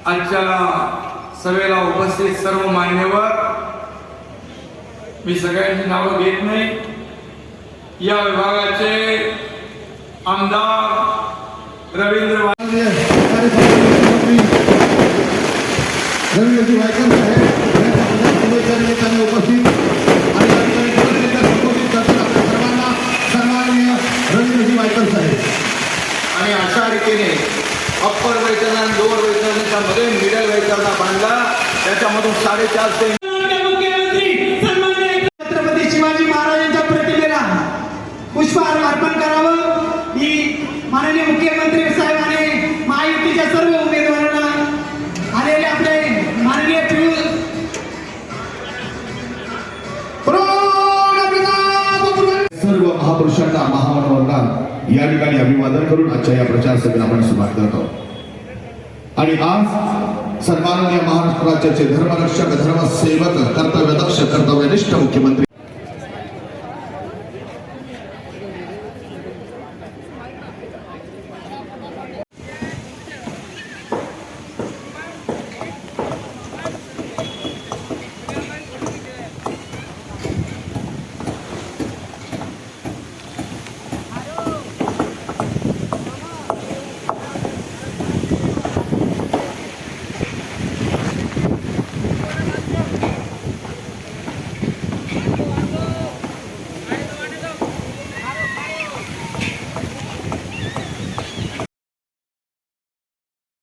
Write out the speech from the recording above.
आजच्या सभेला उपस्थित सर्व मान्यवर, मी सगळ्यांची नावं घेत नाही, या विभागाचे आमदार रवींद्र उपस्थित सन्माननीय रवींद्रजी वायकर साहेब आणि अशा रीतीने अप्पर वेतन आणि लोअर वेतनाच्या मध्ये मिडल वेतनला बांधला, त्याच्यामधून 4.5 छत्रपती शिवाजी महाराजांच्या प्रतिमेला पुष्पहार अर्पण करावं ही माननीय मुख्यमंत्री साहेब आणि महायुतीच्या सर्व उमेदवारांना आलेले आपले माननीय सर्व महापुरुषांना महामानवांना या ठिकाणी अभिवादन करून आजच्या या प्रचार सभेला आपण सुरुवात करतो। आणि आज सन्माननीय महाराष्ट्र राज्याचे धर्मरक्षक, धर्मसेवक, कर्तव्यदक्ष, कर्तव्यनिष्ठ मुख्यमंत्री